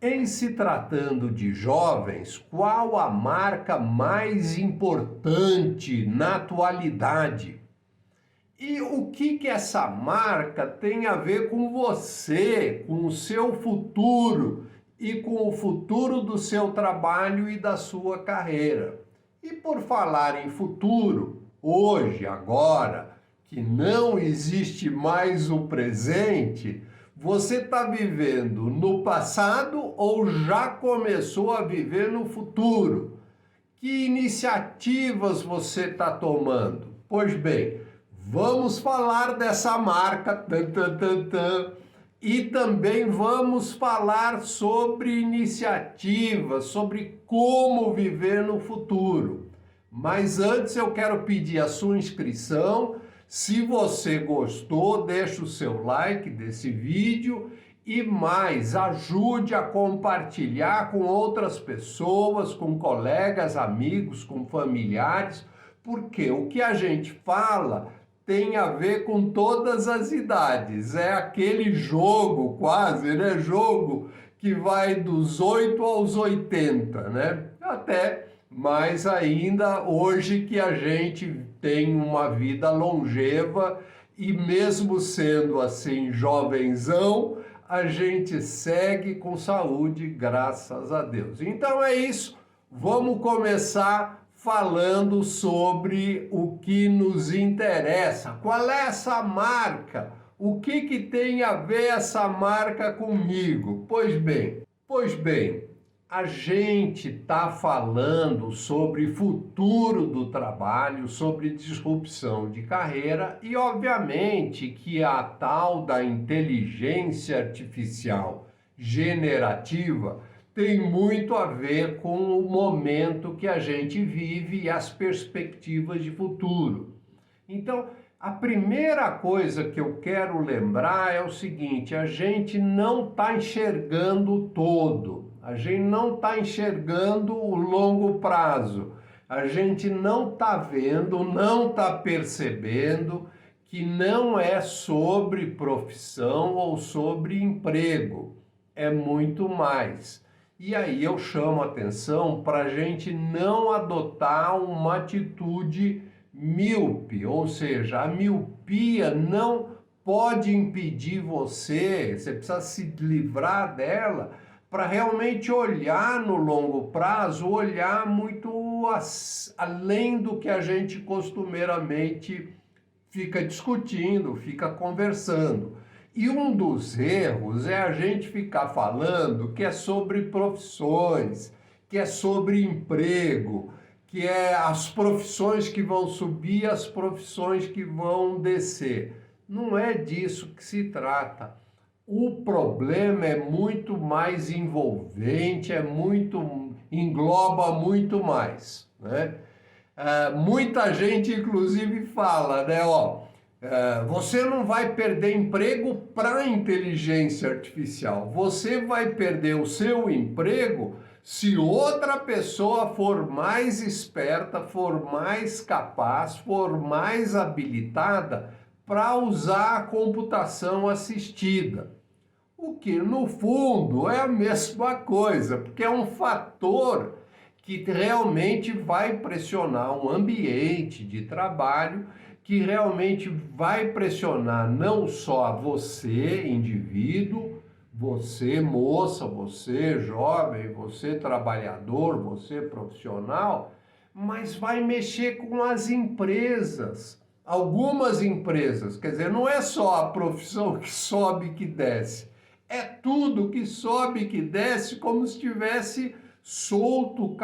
Em se tratando de jovens, qual a marca mais importante na atualidade? E o que essa marca tem a ver com você, com o seu futuro e com o futuro do seu trabalho e da sua carreira? E por falar em futuro, hoje, agora, que não existe mais o presente, você está vivendo no passado ou já começou a viver no futuro? Que iniciativas você está tomando? Pois bem, vamos falar dessa marca, e também vamos falar sobre iniciativas, sobre como viver no futuro. Mas antes eu quero pedir a sua inscrição. Se você gostou, deixa o seu like desse vídeo e mais, ajude a compartilhar com outras pessoas, com colegas, amigos, com familiares, porque o que a gente fala tem a ver com todas as idades. É aquele jogo quase, né? Jogo que vai dos 8 aos 80, né? Até mais ainda hoje que a gente tem uma vida longeva e mesmo sendo assim jovenzão, a gente segue com saúde, graças a Deus. Então é isso, vamos começar falando sobre o que nos interessa. Qual é essa marca? O que tem a ver essa marca comigo? Pois bem, a gente está falando sobre futuro do trabalho, sobre disrupção de carreira e, obviamente, que a tal da inteligência artificial generativa tem muito a ver com o momento que a gente vive e as perspectivas de futuro. Então, a primeira coisa que eu quero lembrar é o seguinte: a gente não está enxergando o todo, a gente não está enxergando o longo prazo, a gente não está vendo, não está percebendo que não é sobre profissão ou sobre emprego, é muito mais. E aí eu chamo a atenção para a gente não adotar uma atitude míope, ou seja, a miopia não pode impedir você precisa se livrar dela para realmente olhar no longo prazo, olhar muito além do que a gente costumeiramente fica discutindo, fica conversando. E um dos erros é a gente ficar falando que é sobre profissões, que é sobre emprego, que é as profissões que vão subir, as profissões que vão descer. Não é disso que se trata. O problema é muito mais envolvente, engloba muito mais, né? Muita gente, inclusive, fala, né? Você não vai perder emprego para a inteligência artificial. Você vai perder o seu emprego se outra pessoa for mais esperta, for mais capaz, for mais habilitada para usar a computação assistida. O que, no fundo, é a mesma coisa, porque é um fator que realmente vai pressionar um ambiente de trabalho, que realmente vai pressionar não só você, indivíduo, você, moça, você, jovem, você, trabalhador, você, profissional, mas vai mexer com as empresas. Algumas empresas, quer dizer, não é só a profissão que sobe e que desce, é tudo que sobe e que desce como se tivesse solto,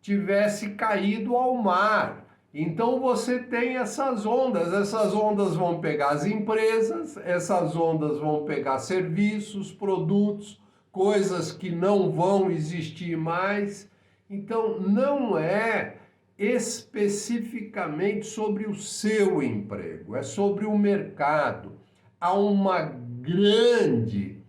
tivesse caído ao mar. Então você tem essas ondas vão pegar as empresas, essas ondas vão pegar serviços, produtos, coisas que não vão existir mais. Então não é especificamente sobre o seu emprego, é sobre o mercado. Há uma grande...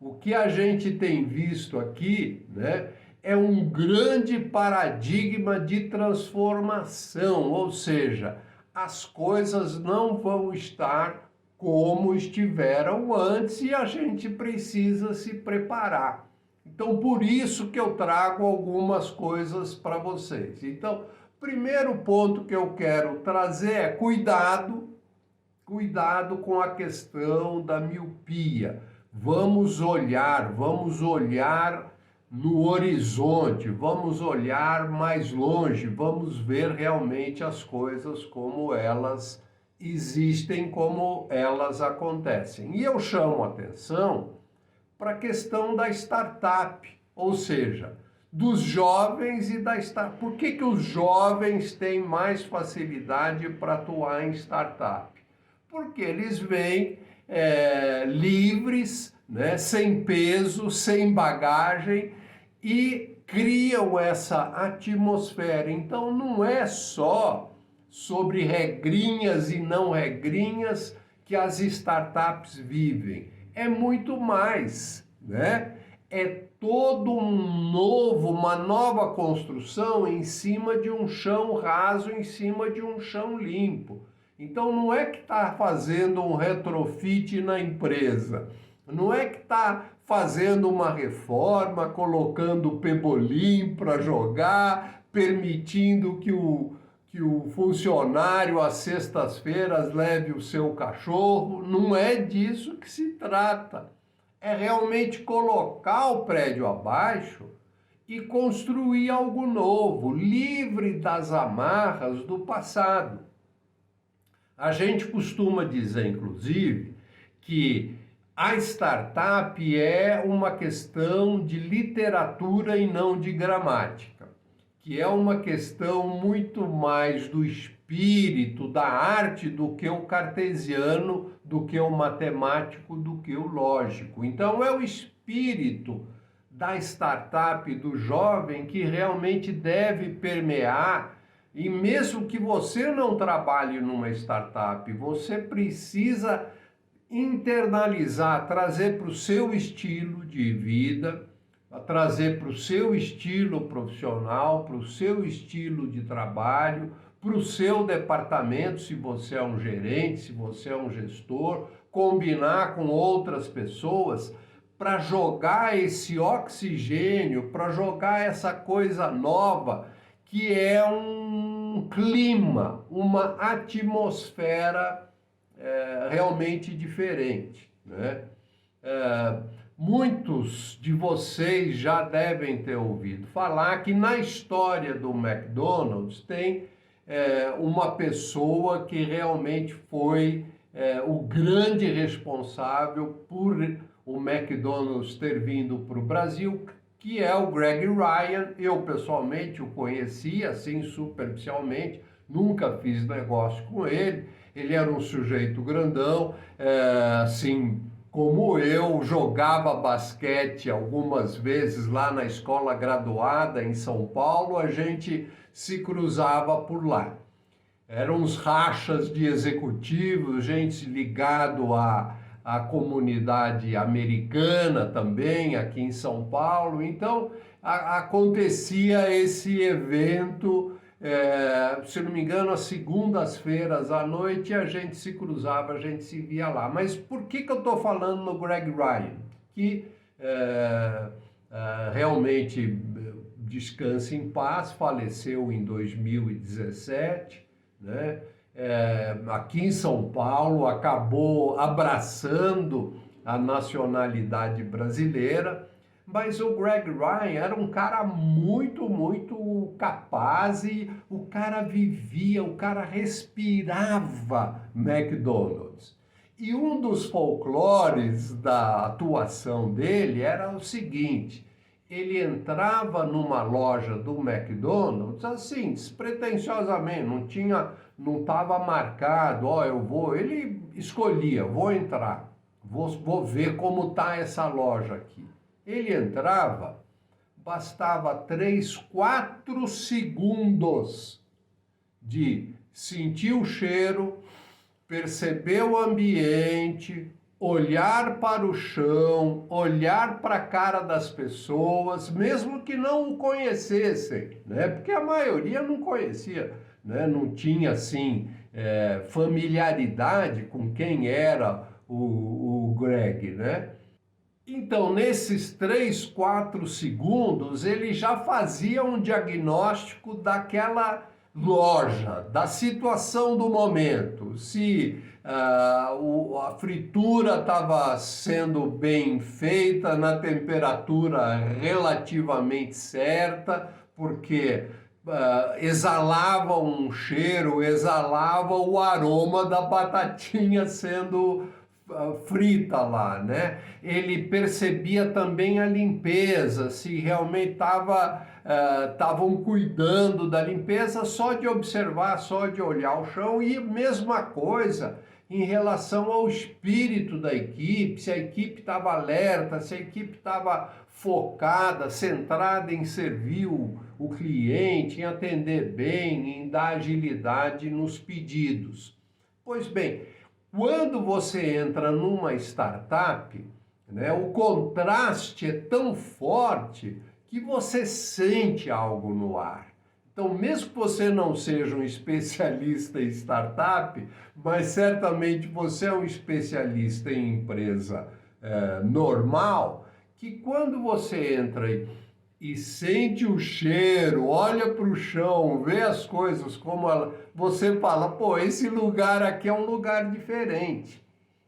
o que a gente tem visto aqui, né, é um grande paradigma de transformação, ou seja, as coisas não vão estar como estiveram antes e a gente precisa se preparar. Então, por isso que eu trago algumas coisas para vocês. Então, primeiro ponto que eu quero trazer é cuidado com a questão da miopia. Vamos olhar no horizonte, vamos olhar mais longe, vamos ver realmente as coisas como elas existem, como elas acontecem. E eu chamo a atenção para a questão da startup, ou seja, dos jovens e da startup. Por que os jovens têm mais facilidade para atuar em startup? Porque eles vêm livres, né, sem peso, sem bagagem e criam essa atmosfera. Então não é só sobre regrinhas e não regrinhas que as startups vivem, é muito mais, né? É todo uma nova construção em cima de um chão raso, em cima de um chão limpo. Então não é que está fazendo um retrofit na empresa, não é que está fazendo uma reforma, colocando pebolim para jogar, permitindo que o funcionário às sextas-feiras leve o seu cachorro. Não é disso que se trata. É realmente colocar o prédio abaixo e construir algo novo, livre das amarras do passado. A gente costuma dizer, inclusive, que a startup é uma questão de literatura e não de gramática, que é uma questão muito mais do espírito, da arte, do que o cartesiano, do que o matemático, do que o lógico. Então, é o espírito da startup, do jovem, que realmente deve permear. E mesmo que você não trabalhe numa startup, você precisa internalizar, trazer para o seu estilo de vida, trazer para o seu estilo profissional, para o seu estilo de trabalho, para o seu departamento, se você é um gerente, se você é um gestor, combinar com outras pessoas para jogar esse oxigênio, para jogar essa coisa nova, que é um clima, uma atmosfera realmente diferente, né? Muitos de vocês já devem ter ouvido falar que na história do McDonald's tem uma pessoa que realmente foi o grande responsável por o McDonald's ter vindo para o Brasil, que é o Greg Ryan. Eu pessoalmente o conheci assim superficialmente, nunca fiz negócio com ele. Ele era um sujeito grandão, assim como eu, jogava basquete algumas vezes lá na escola graduada em São Paulo, a gente se cruzava por lá. Eram uns rachas de executivos, gente ligado à comunidade americana também, aqui em São Paulo. Então, acontecia esse evento, se não me engano, às segundas-feiras à noite, a gente se cruzava, a gente se via lá. Mas por que eu estou falando no Greg Ryan? Que realmente, descanse em paz, faleceu em 2017, né? Aqui em São Paulo, acabou abraçando a nacionalidade brasileira, mas o Greg Ryan era um cara muito, muito capaz e o cara vivia, o cara respirava McDonald's. E um dos folclores da atuação dele era o seguinte: ele entrava numa loja do McDonald's assim, despretensiosamente, não estava marcado, eu vou, ele escolhia, vou entrar, vou ver como está essa loja aqui. Ele entrava, bastava 3, 4 segundos de sentir o cheiro, perceber o ambiente, olhar para o chão, olhar para a cara das pessoas, mesmo que não o conhecessem, né? Porque a maioria não conhecia, né? Não tinha assim familiaridade com quem era o Greg, né? Então, nesses 3, 4 segundos, ele já fazia um diagnóstico daquela loja, da situação do momento. Se a fritura estava sendo bem feita, na temperatura relativamente certa, porque exalava um cheiro, exalava o aroma da batatinha sendo frita lá, né? Ele percebia também a limpeza, se realmente estavam cuidando da limpeza, só de observar, só de olhar o chão. E mesma coisa em relação ao espírito da equipe, se a equipe estava alerta, se a equipe estava focada, centrada em servir o cliente, em atender bem, em dar agilidade nos pedidos. Pois bem, quando você entra numa startup, né, o contraste é tão forte que você sente algo no ar. Então, mesmo que você não seja um especialista em startup, mas certamente você é um especialista em empresa normal, que quando você entra e sente o cheiro, olha para o chão, vê as coisas como você fala, pô, esse lugar aqui é um lugar diferente.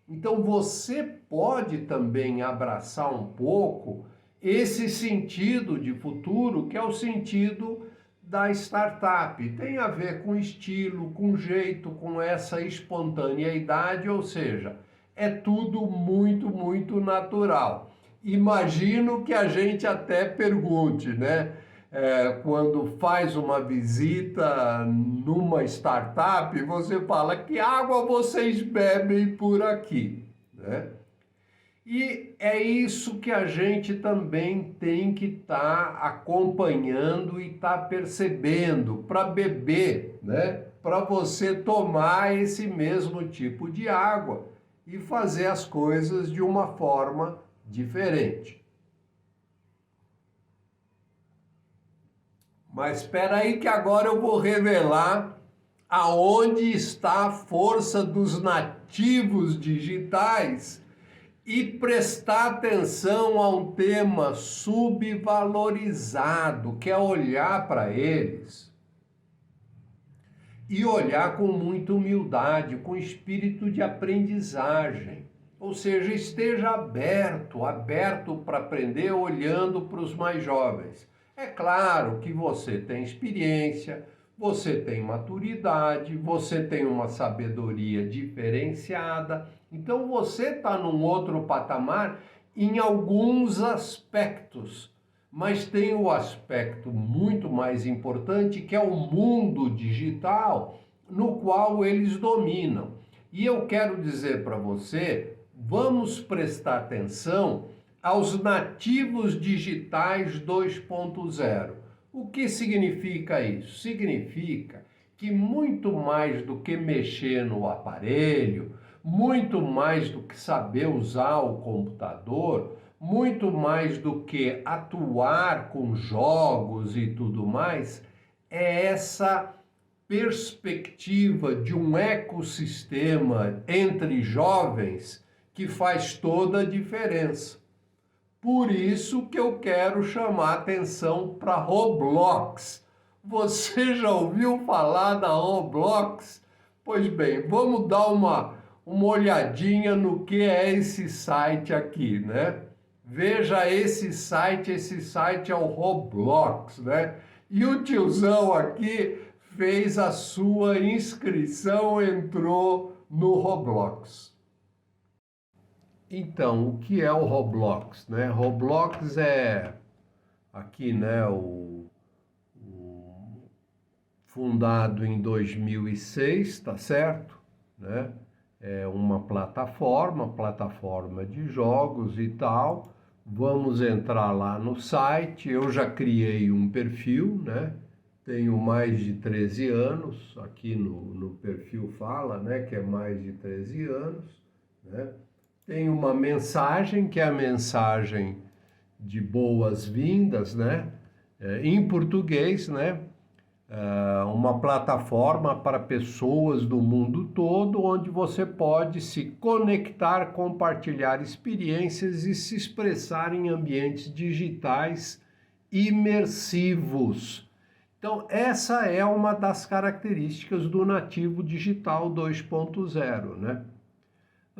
Então você pode também abraçar um pouco esse sentido de futuro, que é o sentido da startup. Tem a ver com estilo, com jeito, com essa espontaneidade, ou seja, é tudo muito, muito natural. Imagino que a gente até pergunte, né? Quando faz uma visita numa startup, você fala, que água vocês bebem por aqui, né? E é isso que a gente também tem que estar acompanhando e estar percebendo para beber, né? Para você tomar esse mesmo tipo de água e fazer as coisas de uma forma diferente. Mas espera aí que agora eu vou revelar aonde está a força dos nativos digitais e prestar atenção a um tema subvalorizado, que é olhar para eles e olhar com muita humildade, com espírito de aprendizagem. Ou seja, esteja aberto para aprender, olhando para os mais jovens. É claro que você tem experiência, você tem maturidade, você tem uma sabedoria diferenciada, então você está num outro patamar em alguns aspectos, mas tem o aspecto muito mais importante, que é o mundo digital, no qual eles dominam. E eu quero dizer para você, vamos prestar atenção aos nativos digitais 2.0. O que significa isso? Significa que muito mais do que mexer no aparelho, muito mais do que saber usar o computador, muito mais do que atuar com jogos e tudo mais, é essa perspectiva de um ecossistema entre jovens que faz toda a diferença. Por isso que eu quero chamar atenção para Roblox. Você já ouviu falar da Roblox? Pois bem, vamos dar uma olhadinha no que é esse site aqui, né? Veja esse site é o Roblox, né? E o tiozão aqui fez a sua inscrição, entrou no Roblox. Então, o que é o Roblox, né? Roblox é aqui, né, fundado em 2006, tá certo? Né? É uma plataforma de jogos e tal. Vamos entrar lá no site. Eu já criei um perfil, né? Tenho mais de 13 anos, aqui no perfil fala, né, que é mais de 13 anos, né? Tem uma mensagem, que é a mensagem de boas-vindas, né? Em português, né? uma plataforma para pessoas do mundo todo, onde você pode se conectar, compartilhar experiências e se expressar em ambientes digitais imersivos. Então, essa é uma das características do nativo digital 2.0, né?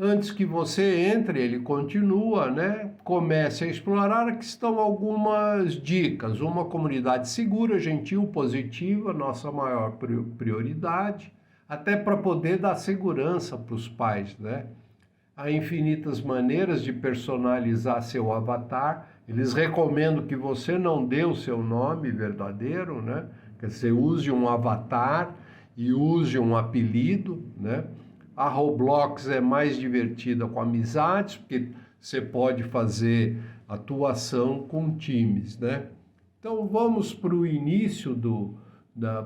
Antes que você entre, ele continua, né? Comece a explorar, aqui estão algumas dicas. Uma comunidade segura, gentil, positiva, nossa maior prioridade, até para poder dar segurança para os pais, né? Há infinitas maneiras de personalizar seu avatar. Eles recomendam que você não dê o seu nome verdadeiro, né? Que você use um avatar e use um apelido, né? A Roblox é mais divertida com amizades, porque você pode fazer atuação com times, né? Então vamos para o início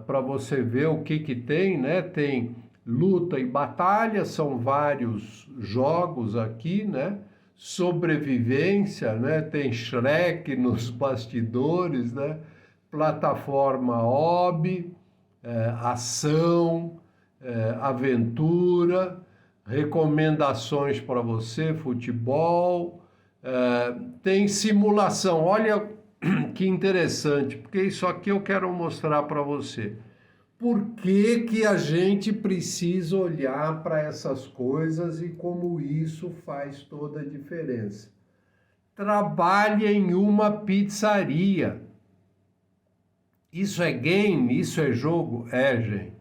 para você ver o que tem, né? Tem luta e batalha, são vários jogos aqui, né? Sobrevivência, né? Tem Shrek nos bastidores, né? Plataforma hobby, ação, aventura, recomendações para você, futebol, tem simulação. Olha que interessante, porque isso aqui eu quero mostrar para você. Por que que a gente precisa olhar para essas coisas e como isso faz toda a diferença? Trabalhe em uma pizzaria. Isso é game? Isso é jogo? É, gente.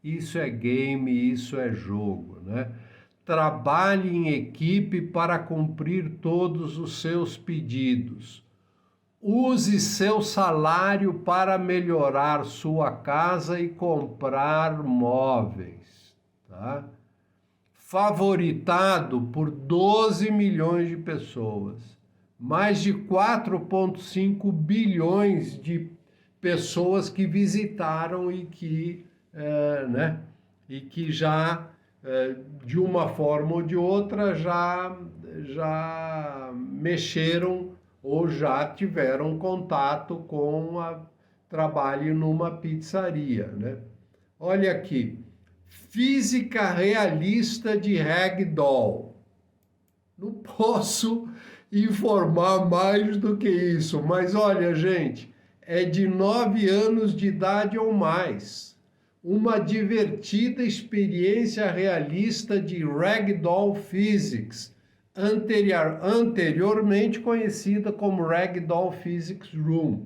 Isso é game, isso é jogo, né? Trabalhe em equipe para cumprir todos os seus pedidos. Use seu salário para melhorar sua casa e comprar móveis, tá? Favoritado por 12 milhões de pessoas, mais de 4,5 bilhões de pessoas que visitaram e que, né? E que já, de uma forma ou de outra, já mexeram ou já tiveram contato com trabalho numa pizzaria, né? Olha aqui, física realista de ragdoll. Não posso informar mais do que isso, mas olha, gente, é de 9 anos de idade ou mais. Uma divertida experiência realista de Ragdoll Physics, anteriormente conhecida como Ragdoll Physics Room.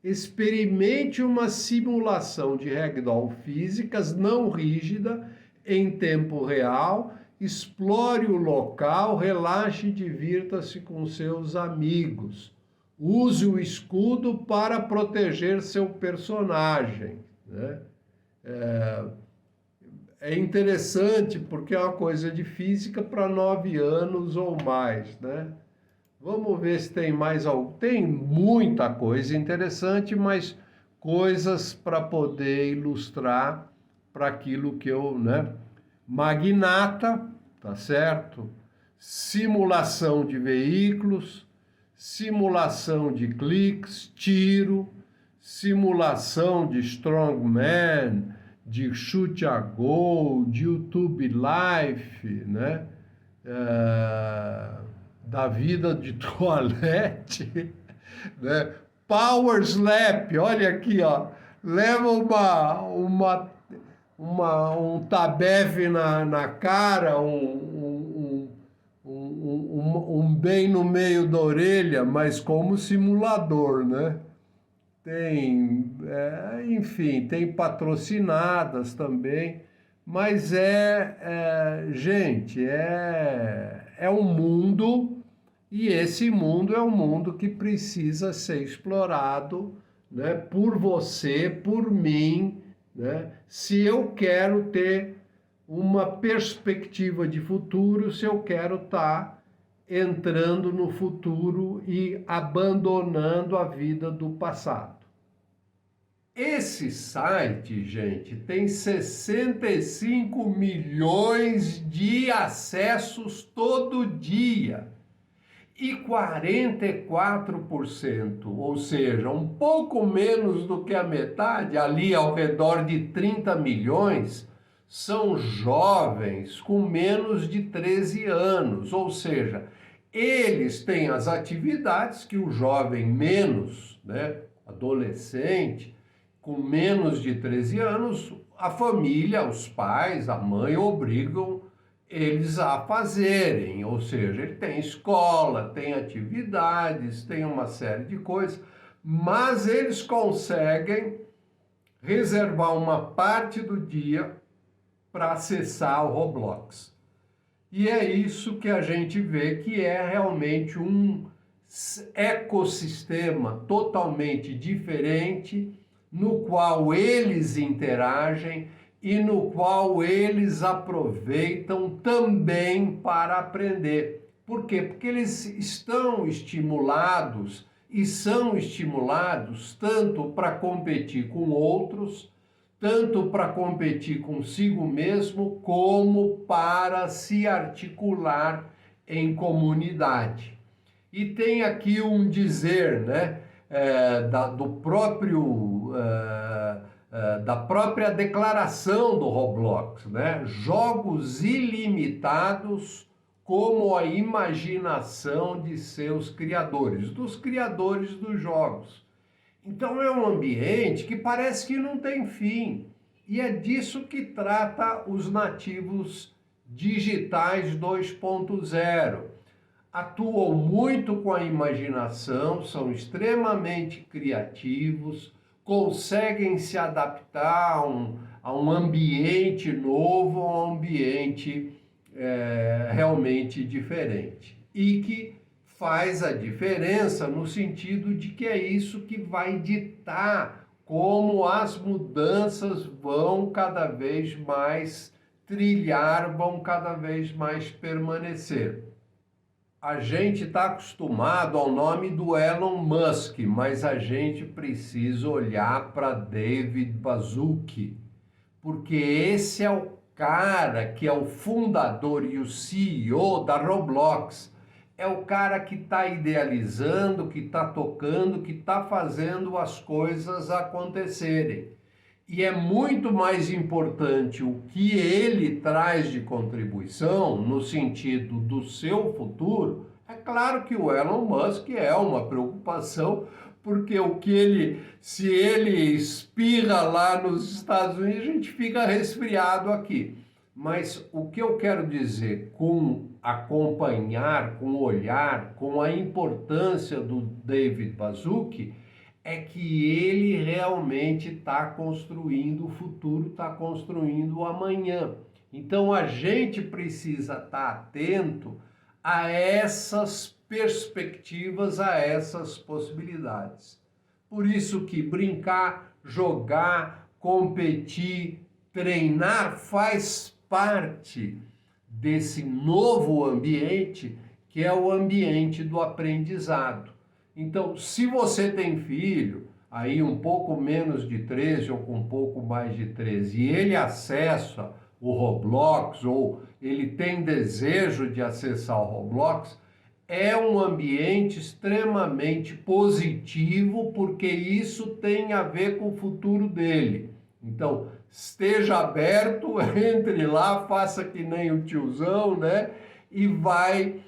Experimente uma simulação de Ragdoll físicas não rígida em tempo real, explore o local, relaxe e divirta-se com seus amigos. Use o escudo para proteger seu personagem, né? É interessante porque é uma coisa de física para 9 anos ou mais, né? Vamos ver se tem mais algo. Tem muita coisa interessante, mas coisas para poder ilustrar para aquilo que eu, né? Magnata, tá certo? Simulação de veículos, simulação de cliques, tiro, simulação de strongman, de chute a gol, de YouTube Life, né? Da vida de toalete, né? Power Slap, olha aqui, ó. Leva um tabef na cara, bem no meio da orelha, mas como simulador, né? Tem, enfim, tem patrocinadas também, mas gente, é um mundo, e esse mundo é um mundo que precisa ser explorado, né, por você, por mim, né? Se eu quero ter uma perspectiva de futuro, se eu quero estar entrando no futuro e abandonando a vida do passado. Esse site, gente, tem 65 milhões de acessos todo dia. E 44%, ou seja, um pouco menos do que a metade, ali ao redor de 30 milhões, são jovens com menos de 13 anos, ou seja, eles têm as atividades que o jovem menos, né, adolescente, com menos de 13 anos, a família, os pais, a mãe obrigam eles a fazerem, ou seja, ele tem escola, tem atividades, tem uma série de coisas, mas eles conseguem reservar uma parte do dia para acessar o Roblox. E é isso que a gente vê que é realmente um ecossistema totalmente diferente, no qual eles interagem e no qual eles aproveitam também para aprender. Por quê? Porque eles estão estimulados e são estimulados tanto para competir com outros, tanto para competir consigo mesmo, como para se articular em comunidade. E tem aqui um dizer, né, da própria declaração do Roblox, né? Jogos ilimitados como a imaginação de seus criadores, dos criadores dos jogos. Então é um ambiente que parece que não tem fim. E é disso que trata os nativos digitais 2.0. Atuam muito com a imaginação, são extremamente criativos, conseguem se adaptar a um ambiente novo, a um ambiente realmente diferente. E que faz a diferença no sentido de que é isso que vai ditar como as mudanças vão cada vez mais trilhar, vão cada vez mais permanecer. A gente está acostumado ao nome do Elon Musk, mas a gente precisa olhar para David Baszucki, porque esse é o cara que é o fundador e o CEO da Roblox. É o cara que está idealizando, que está tocando, que está fazendo as coisas acontecerem. E é muito mais importante o que ele traz de contribuição no sentido do seu futuro. É claro que o Elon Musk é uma preocupação, porque se ele espirra lá nos Estados Unidos, a gente fica resfriado aqui. Mas o que eu quero dizer com acompanhar, com olhar, com a importância do David Baszucki, é que ele realmente está construindo o futuro, está construindo o amanhã. Então a gente precisa estar atento a essas perspectivas, a essas possibilidades. Por isso que brincar, jogar, competir, treinar faz parte desse novo ambiente que é o ambiente do aprendizado. Então, se você tem filho, aí um pouco menos de 13 ou com um pouco mais de 13, e ele acessa o Roblox ou ele tem desejo de acessar o Roblox, é um ambiente extremamente positivo, porque isso tem a ver com o futuro dele. Então, esteja aberto, entre lá, faça que nem o tiozão, né? E vai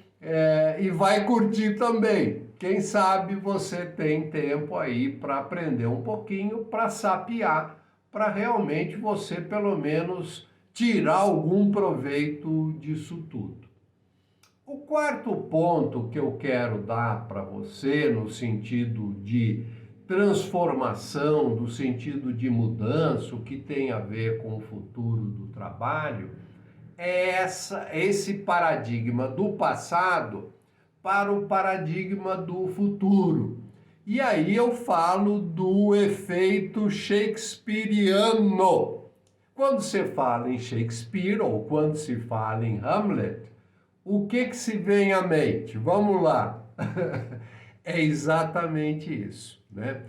curtir também. Quem sabe você tem tempo aí para aprender um pouquinho, para sapiar, para realmente você pelo menos tirar algum proveito disso tudo. O quarto ponto que eu quero dar para você no sentido de transformação, do sentido de mudança, o que tem a ver com o futuro do trabalho, é esse paradigma do passado para o paradigma do futuro. E aí eu falo do efeito shakespeariano. Quando se fala em Shakespeare ou quando se fala em Hamlet, o que se vem à mente? Vamos lá. É exatamente isso, né?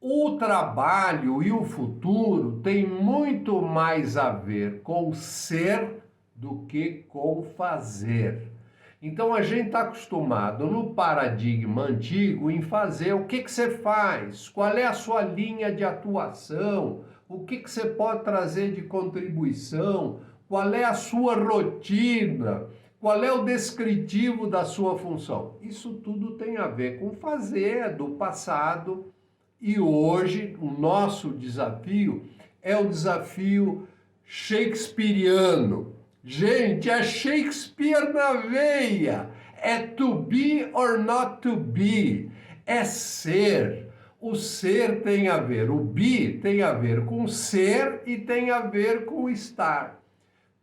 O trabalho e o futuro têm muito mais a ver com ser do que com fazer. Então a gente está acostumado no paradigma antigo em fazer o que você faz, qual é a sua linha de atuação, o que você pode trazer de contribuição, qual é a sua rotina, qual é o descritivo da sua função. Isso tudo tem a ver com fazer do passado, e hoje o nosso desafio é o desafio shakespeariano. Gente, é Shakespeare na veia. É to be or not to be. É ser. O ser tem a ver, o be tem a ver com ser e tem a ver com estar.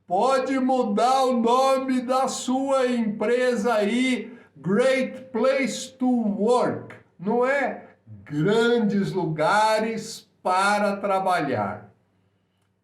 Pode mudar o nome da sua empresa aí, Great Place to Work, não é? Grandes lugares para trabalhar.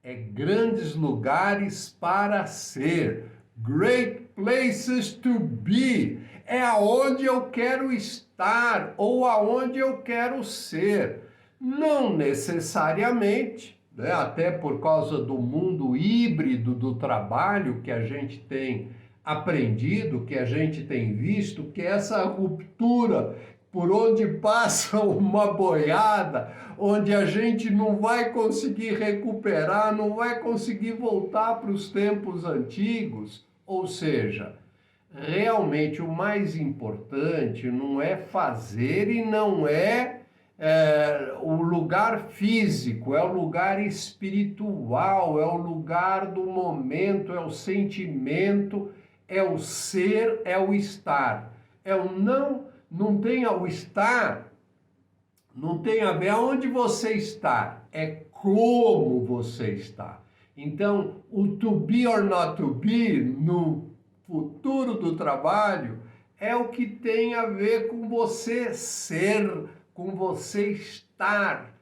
É grandes lugares para ser. Great places to be. É aonde eu quero estar ou aonde eu quero ser. Não necessariamente, né? Até por causa do mundo híbrido do trabalho que a gente tem aprendido, que a gente tem visto, que essa ruptura por onde passa uma boiada, onde a gente não vai conseguir recuperar, não vai conseguir voltar para os tempos antigos. Ou seja, realmente o mais importante não é fazer e não é o lugar físico, é o lugar espiritual, é o lugar do momento, é o sentimento, é o ser, é o estar. É o não tem o estar, não tem a ver aonde você está, é como você está. Então, o to be or not to be no futuro do trabalho é o que tem a ver com você ser, com você estar.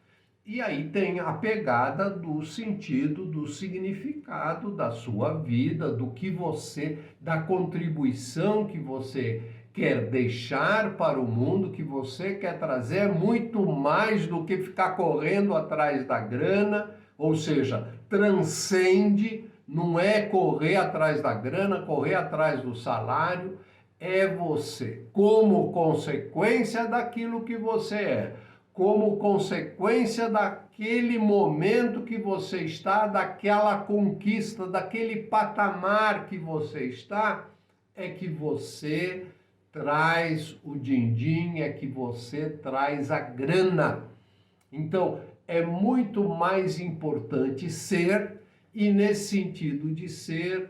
E aí tem a pegada do sentido, do significado da sua vida, do que você, da contribuição que você quer deixar para o mundo, que você quer trazer muito mais do que ficar correndo atrás da grana, ou seja, transcende, não é correr atrás da grana, correr atrás do salário, é você, como consequência daquilo que você é, como consequência daquele momento que você está, daquela conquista, daquele patamar que você está, é que você traz o din-din, é que você traz a grana. Então, é muito mais importante ser, e nesse sentido de ser,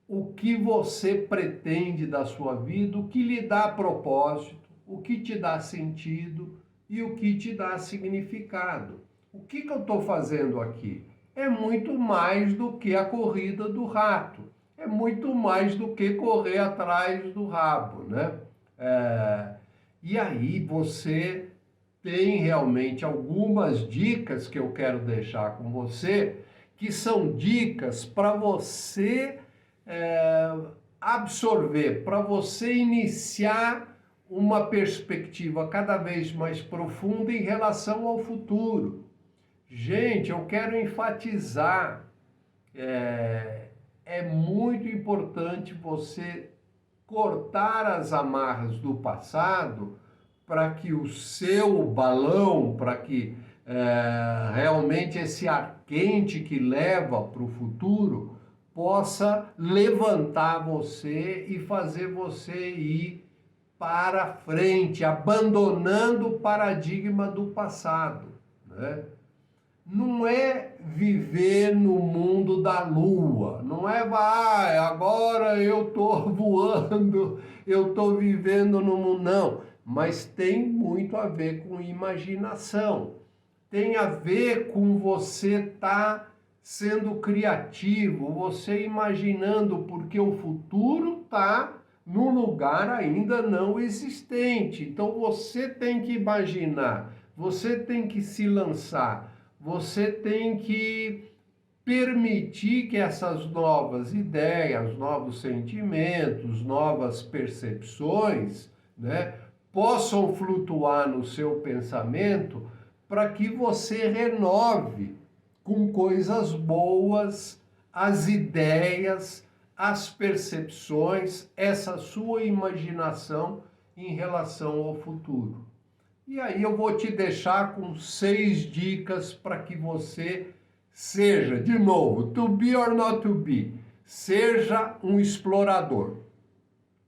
o que você pretende da sua vida, o que lhe dá propósito, o que te dá sentido e o que te dá significado. O que eu estou fazendo aqui? É muito mais do que a corrida do rato. É muito mais do que correr atrás do rabo, né? E aí você tem realmente algumas dicas que eu quero deixar com você, que são dicas para você absorver, para você iniciar uma perspectiva cada vez mais profunda em relação ao futuro. Gente, eu quero enfatizar, é muito importante você cortar as amarras do passado para que o seu balão, para que realmente esse ar quente que leva para o futuro possa levantar você e fazer você ir para frente, abandonando o paradigma do passado, né? Não é viver no mundo da lua, não é, agora eu estou voando, eu estou vivendo no mundo, não. Mas tem muito a ver com imaginação, tem a ver com você estar sendo criativo, você imaginando, porque o futuro está num lugar ainda não existente. Então você tem que imaginar, você tem que se lançar, você tem que permitir que essas novas ideias, novos sentimentos, novas percepções, né, possam flutuar no seu pensamento para que você renove com coisas boas as ideias, as percepções, essa sua imaginação em relação ao futuro. E aí eu vou te deixar com 6 dicas para que você seja, de novo, to be or not to be, seja um explorador.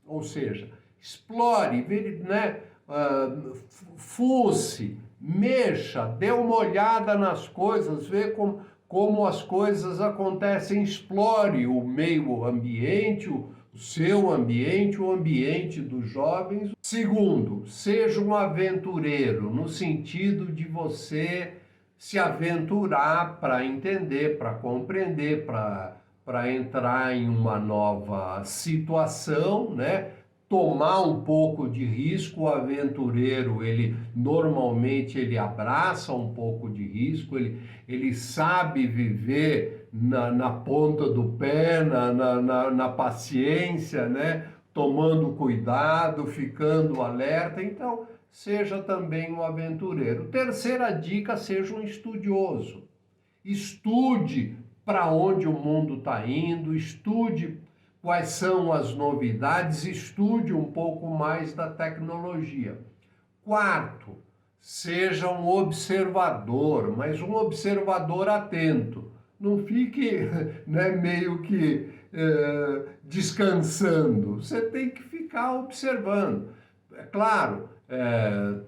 Ou seja, explore, né? Fuce, mexa, dê uma olhada nas coisas, vê como as coisas acontecem, explore o meio ambiente, o seu ambiente, o ambiente dos jovens. Segundo, seja um aventureiro, no sentido de você se aventurar para entender, para compreender, para entrar em uma nova situação, né? Tomar um pouco de risco. O aventureiro, ele normalmente ele abraça um pouco de risco, ele sabe viver na ponta do pé, na paciência, né? Tomando cuidado, ficando alerta. Então, seja também um aventureiro. Terceira dica, seja um estudioso. Estude para onde o mundo está indo, estude quais são as novidades, estude um pouco mais da tecnologia. Quarto, seja um observador, mas um observador atento. Não fique, né, meio que descansando. Você tem que ficar observando. É claro,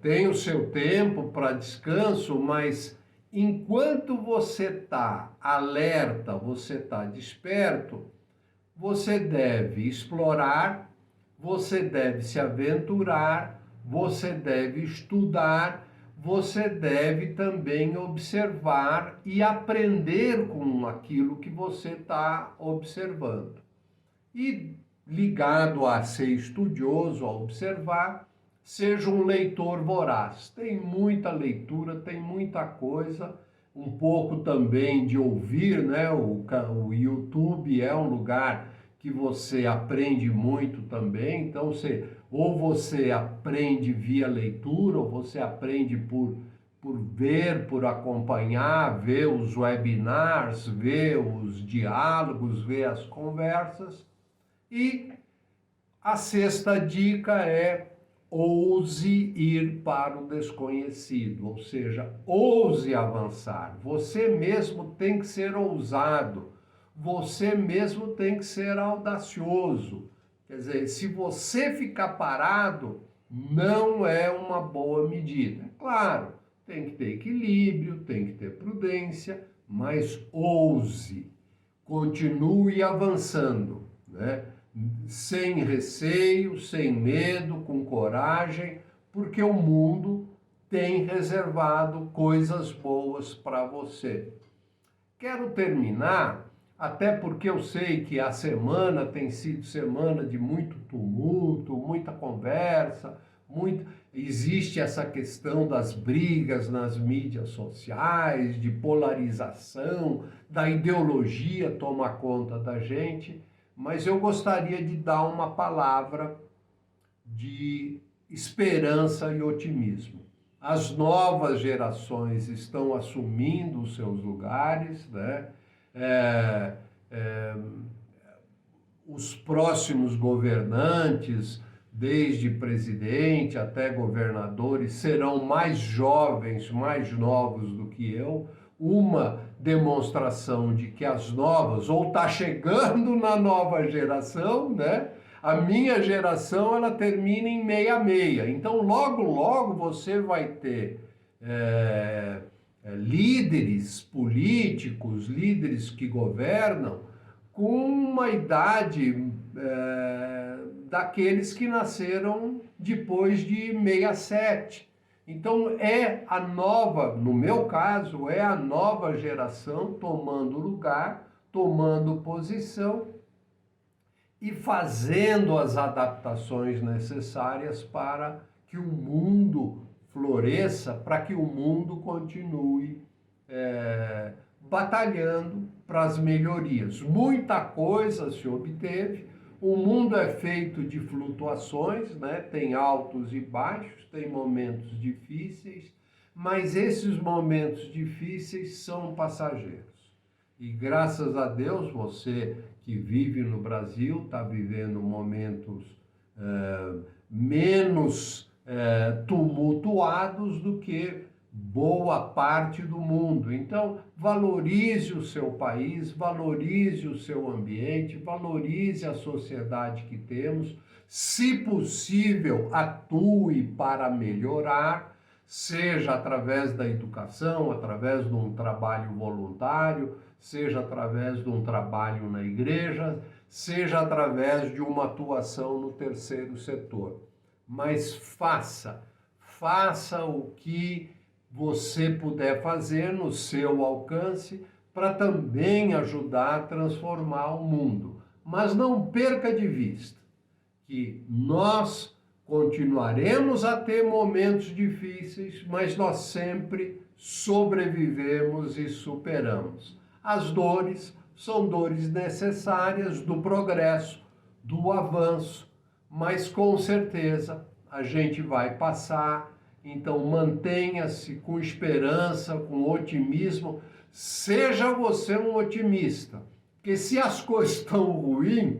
tem o seu tempo para descanso, mas enquanto você está alerta, você está desperto, você deve explorar, você deve se aventurar, você deve estudar, você deve também observar e aprender com aquilo que você está observando. E ligado a ser estudioso, a observar, seja um leitor voraz. Tem muita leitura, tem muita coisa, um pouco também de ouvir, né? O YouTube é um lugar que você aprende muito também. Então, ou você aprende via leitura, ou você aprende por ver, por acompanhar, ver os webinars, ver os diálogos, ver as conversas. E a sexta dica é: ouse ir para o desconhecido, ou seja, ouse avançar. Você mesmo tem que ser ousado, você mesmo tem que ser audacioso. Quer dizer, se você ficar parado, não é uma boa medida. Claro, tem que ter equilíbrio, tem que ter prudência, mas ouse, continue avançando, né? Sem receio, sem medo, com coragem, porque o mundo tem reservado coisas boas para você. Quero terminar, até porque eu sei que a semana tem sido semana de muito tumulto, muita conversa, existe essa questão das brigas nas mídias sociais, de polarização, da ideologia tomar conta da gente. Mas eu gostaria de dar uma palavra de esperança e otimismo. As novas gerações estão assumindo os seus lugares, né? Os próximos governantes, desde presidente até governadores, serão mais jovens, mais novos do que eu. Uma demonstração de que as novas, ou está chegando na nova geração, né? A minha geração, ela termina em 66. Então, logo, logo você vai ter líderes políticos, líderes que governam, com uma idade daqueles que nasceram depois de 67. Então, no meu caso, é a nova geração tomando lugar, tomando posição e fazendo as adaptações necessárias para que o mundo floresça, para que o mundo continue batalhando para as melhorias. Muita coisa se obteve. O mundo é feito de flutuações, né? Tem altos e baixos, tem momentos difíceis, mas esses momentos difíceis são passageiros. E graças a Deus, você que vive no Brasil está vivendo momentos menos tumultuados do que boa parte do mundo. Então, valorize o seu país, valorize o seu ambiente, valorize a sociedade que temos. Se possível, atue para melhorar, seja através da educação, através de um trabalho voluntário, seja através de um trabalho na igreja, seja através de uma atuação no terceiro setor. Mas faça o que você puder fazer no seu alcance para também ajudar a transformar o mundo. Mas não perca de vista que nós continuaremos a ter momentos difíceis, mas nós sempre sobrevivemos e superamos. As dores são dores necessárias do progresso, do avanço, mas com certeza a gente vai passar. Então mantenha-se com esperança, com otimismo. Seja você um otimista, porque se as coisas estão ruins,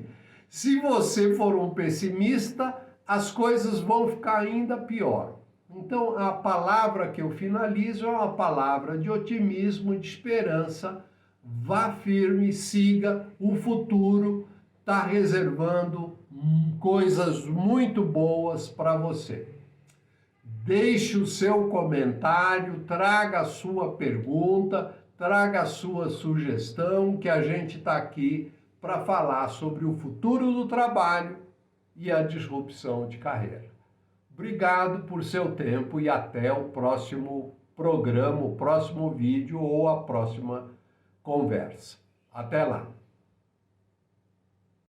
se você for um pessimista, as coisas vão ficar ainda pior. Então a palavra que eu finalizo é uma palavra de otimismo, de esperança. Vá firme, siga, o futuro está reservando coisas muito boas para você. Deixe o seu comentário, traga a sua pergunta, traga a sua sugestão, que a gente está aqui para falar sobre o futuro do trabalho e a disrupção de carreira. Obrigado por seu tempo e até o próximo programa, o próximo vídeo ou a próxima conversa. Até lá!